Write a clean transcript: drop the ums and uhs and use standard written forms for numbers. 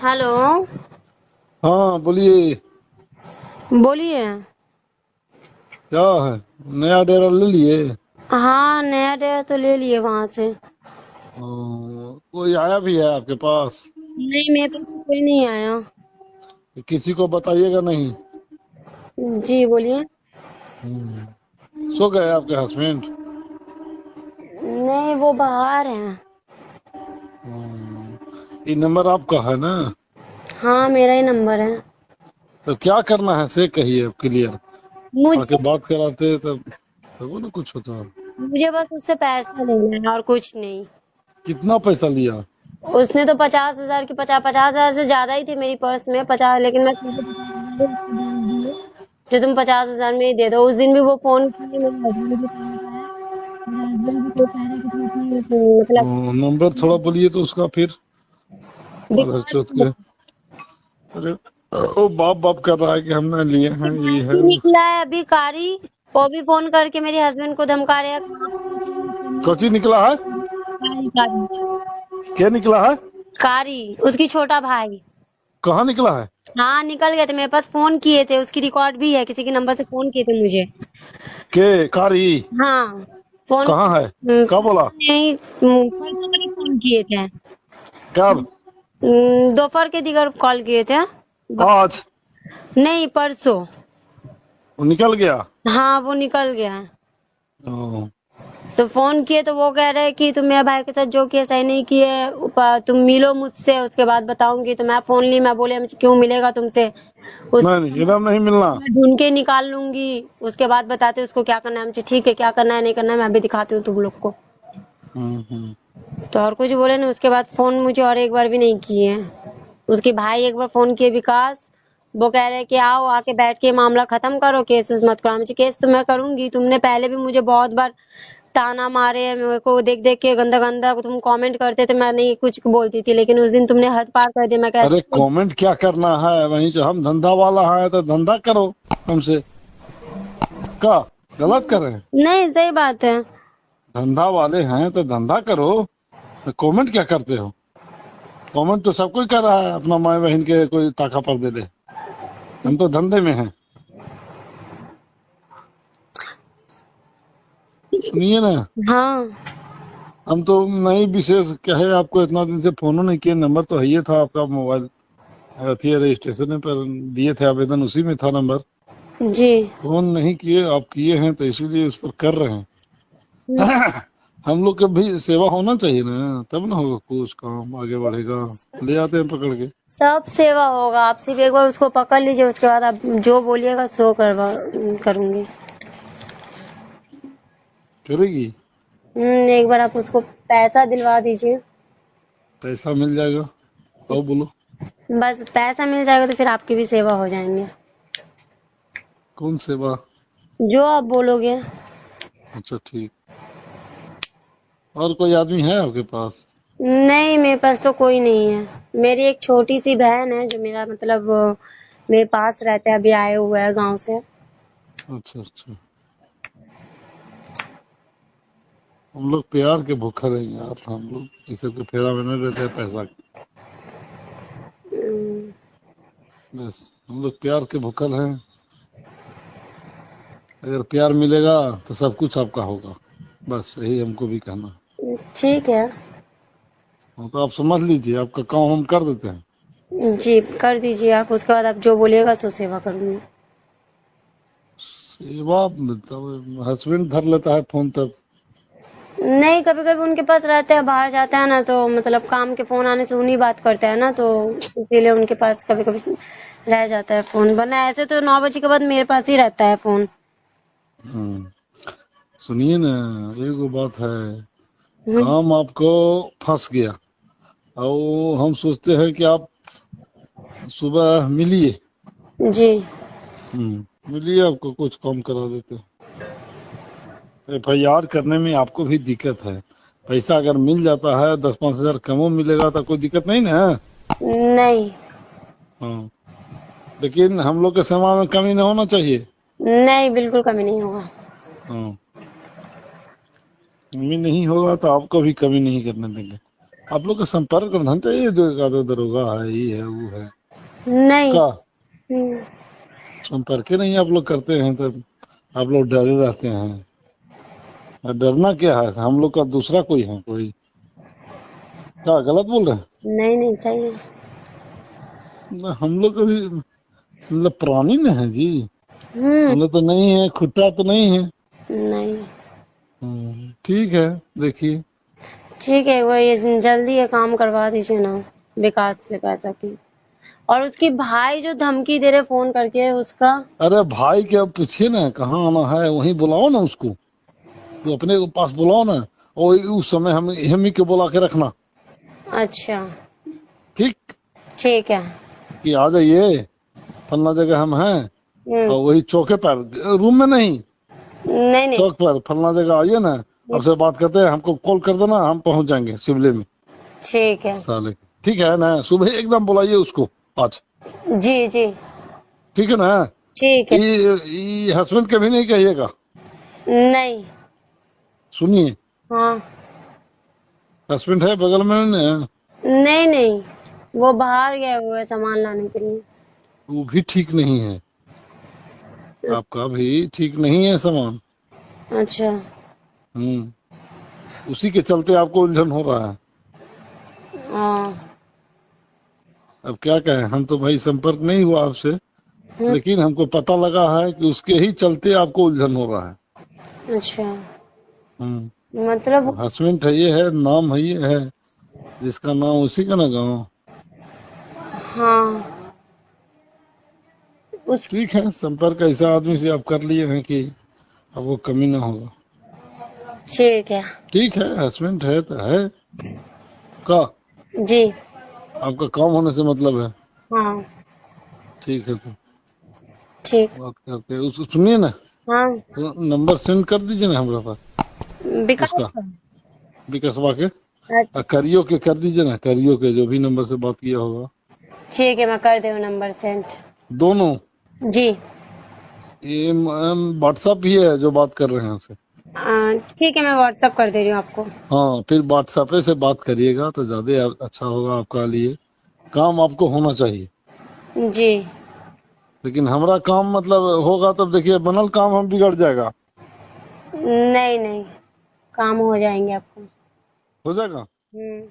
Hello. हाँ बोलिए। बोलिए। क्या है? नया डेरा ले लिए? हाँ, नया डेरा तो ले लिए वहां से। कोई आया भी है आपके पास? नहीं, मेरे पास तो कोई नहीं आया। किसी को बताइएगा नहीं। जी बोलिए। सो गए आपके हस्बैंड? नहीं, वो बाहर हैं। ये नंबर आपका है ना? हाँ, मेरा ही नंबर है। तो क्या करना है से कहिए अब क्लियर। आके मुझे बात कराते तब वो ना कुछ होता। मुझे बस उससे पैसा लेना है और कुछ नहीं। कितना पैसा लिया? उसने तो 50,000 की 50,000 से ज्यादा ही थे मेरी पर्स में 50, लेकिन मैं सीधे 50,000 उसको भेज दिए। जो तुम 50,000 में ही दे दो। उस दिन भी वो फोन किए, मेरे हस्बैंड भी कॉल उठाया। मेरा हस्बैंड भी कोई कह रहा है कि तुम अपनी नंबर थोड़ा बोलिए तो उसका फिर। अधर विकास चौथ के। अरे ओ बाप बाप कर रहा है कि हमने लिए के हैं ये भाई है। भी निकला है अभी कारी। वो भी फोन करके मेरे हस्बैंड को धमका रहे हैं, कहाँ पे हो तुम, फोन नहीं कौची उठा निकला है? रहे। कारी कारी। क्या निकला है? कारी उसकी छोटा भाई। कहाँ निकला है? हाँ, निकल गए थे, मेरे पास फोन किए थे, उसकी रिकॉर्ड भी है, किसी के नंबर से फोन किए थे मुझे। के कारी? हाँ, फोन कहाँ है? क्या बोला? नहीं, परसों को नहीं फोन किए थे। कब? दोपहर के दिगर कॉल किए थे। आज? नहीं, परसों। वो निकल गया? हाँ, वो निकल गया है। ओ, तो फोन किए तो वो कह रहे कि तुम मेरे भाई के साथ जो किया सही नहीं किए, तुम मिलो मुझसे, उसके बाद बताऊंगी। तो मैं फोन ली, मैं बोले मुझे क्यों मिलेगा तुमसे। उस नहीं नहीं एकदम नहीं मिलना। मैं ढूंढ के निकाल लूंगी, उसके बाद बताते उसको क्या करना है। मुझे ठीक है, क्या करना है नहीं करना है मैं भी दिखाती हूँ तुम लोग को। हम्म। तो और कुछ बोले ना, उसके बाद फोन मुझे और एक बार भी नहीं किए। उसके भाई एक बार फोन किए, विकास। वो कह रहे कि आओ, आके बैठ के मामला खत्म करो, केस उस मत करो। मुझे केस तो मैं करूंगी, तुमने पहले भी मुझे बहुत बार ताना मारे हैं, मेरे को देख देख के गंदा गंदा तुम कमेंट करते थे, मैं नहीं कुछ बोलती थी, लेकिन उस दिन तुमने हद पार कर दिया। मैं अरे कहती कमेंट क्या करना है, वहीं जो हम धंधा वाला है तो धंधा करो हमसे। क्या गलत कर रहे हैं? नहीं, सही बात है। धंधा वाले हैं तो धंधा करो। तो कमेंट क्या करते हो? कमेंट तो सब कोई कर रहा है, अपना माए बहन के कोई ताका पर दे दे। हम तो धंधे में हैं। सुनिए ना। हाँ। हम तो नहीं विशेष कहे आपको, इतना दिन से फोन नहीं किए, नंबर तो है ही था आपका मोबाइल। अथी रजिस्ट्रेशन पर दिए थे आवेदन, उसी में था नंबर। जी। फोन नहीं किए, आप किए हैं तो इसीलिए उस पर कर रहे हैं। हम लोग के भी सेवा होना चाहिए ना, तब ना होगा कुछ काम आगे बढ़ेगा। ले आते हैं पकड़ के। सब सेवा होगा, आप सिर्फ एक बार उसको पकड़ लीजिए, उसके बाद आप जो बोलिएगा सो करवा करूंगी। करेगी? एक बार आप उसको पैसा दिलवा दीजिए। पैसा मिल जाएगा। आओ बोलो। बस पैसा मिल जाएगा तो फिर आपकी भी सेवा हो जाएंगे। कौन सेवा? जो आप बोलोगे। अच्छा ठीक। और कोई आदमी है आपके पास? नहीं, मेरे पास तो कोई नहीं है। मेरी एक छोटी सी बहन है जो मेरा मतलब मेरे पास रहता है, अभी आए हुए है गांव से। अच्छा अच्छा। हम लोग प्यार के भूखे हैं यार, हम लोग किसी के फेरा में नहीं रहते हैं पैसा के। हम्म, बस हम लोग प्यार के भूखल हैं। अगर प्यार मिलेगा तो सब कुछ आपका होगा। बस यही हमको भी कहना है। ठीक है। हाँ, तो आप समझ लीजिए, आपका काम हम कर देते हैं। जी, कर दीजिए आप, उसके बाद आप जो बोलिएगा सो सेवा करूंगी। सेवा मतलब हस्बैंड धर लेता है फोन तब। नहीं, कभी कभी उनके पास रहते हैं, बाहर जाता है ना, तो मतलब काम के फोन आने से उन्हीं बात करते हैं ना, तो इसीलिए उनके पास कभी कभी रह जाता है फोन, वरना ऐसे तो 9 बजे के बाद मेरे पास ही रहता है फोन। हम्म, सुनिए ना, एगो बात है। हम्म, काम आपको फंस गया और हम सोचते हैं कि आप सुबह मिलिए। जी। मिलिए, आपको कुछ कम करा देते हैं। FIR करने में आपको भी दिक्कत है। पैसा अगर मिल जाता है 10-5 हजार कमो मिलेगा तो कोई दिक्कत नहीं ना। नहीं। हाँ, लेकिन हम लोग के समाज में कमी नहीं होना चाहिए। नहीं, बिल्कुल कमी नहीं होगा। हाँ, कमी नहीं होगा तो आपको भी कमी नहीं करने देंगे। आप लोग का संपर्क करना चाहिए, जो एक आधा दरोगा है, ये है वो है नहीं। का हम्म, संपर्क ही नहीं आप लोग करते हैं, तो आप लोग डरे रहते हैं। और डरना क्या है, हम लोग का दूसरा कोई है कोई? क्या गलत बोल रहे हैं? नहीं नहीं, सही है। हम लोग कभी मतलब प्राणी में है जी, हम्म। हम लोग तो नहीं है, खुट्टा तो नहीं है। नहीं। ठीक है, देखिए। ठीक है, वो ये जल्दी ये काम करवा दीजिए ना, विकास से पैसा की। और उसकी भाई जो धमकी दे रहे फोन करके उसका। अरे भाई के अब पूछिए ना कहाँ आना है, वहीं बुलाओ ना उसको, तो अपने को पास बुलाओ ना, और उस समय हम ही के बुला के रखना। अच्छा। ठीक, ठीक है। कि आ जाइए फलना जगह हम हैं, हम्म। और वही चौके पर, रूम में नहीं, नहीं नहीं। चौक पर फलना जगह आइए ना, आपसे बात करते हैं, हमको कॉल कर देना, हम पहुंच जाएंगे शिवले में। ठीक है। साले, ठीक है ना, सुबह एकदम बुलाइए उसको आज। जी जी। ठीक है ना? ठीक है। ये हस्बैंड कभी नहीं कहिएगा। नहीं। सुनिए, हाँ। हस्बैंड है बगल में ना, नहीं नहीं, वो बाहर गए हुए हैं सामान लाने के लिए। वो भी ठीक नहीं है, आपका भी ठीक नहीं है सामान। अच्छा। उसी के चलते आपको उलझन हो रहा है। हाँ। अब क्या कहें, हम तो भाई संपर्क नहीं हुआ आपसे, हम्म, लेकिन हमको पता लगा है कि उसके ही चलते आपको उलझन हो रहा है। अच्छा। हम्म मतलब। हस्बैंड है, ये है नाम, है ये है, जिसका नाम उसी का ना गाँव। हाँ। उस। ठीक है, संपर्क ऐसा आदमी से आप कर लिए हैं कि आपको कमी ना होगा। ठीक है। ठीक है, हस्बैंड है तो है का, जी। आपका काम होने से मतलब है। हाँ। ठीक है, तो ठीक। बात करते हैं, उसको सुनिए ना, हाँ। तो नंबर सेंड कर दीजिए ना हमारे पास, विकास उसका, का। विकासवा के। अच्छा। करियो के कर दीजिए ना, करियो के जो भी नंबर से बात किया होगा, ठीक है, मैं कर दे नंबर सेंड। दोनों। जी। ये व्हाट्सएप ही है जो बात कर रहे हैं उससे। ठीक है, मैं व्हाट्सअप कर दे रही हूँ आपको। हाँ, फिर व्हाट्सएप से बात करिएगा तो ज्यादा अच्छा होगा आपका लिए, काम आपको होना चाहिए। जी। लेकिन हमारा काम मतलब होगा तब देखिए, बनल काम हम बिगड़ जाएगा। नहीं नहीं, काम हो जाएंगे आपको। हो जाएगा। हम्म।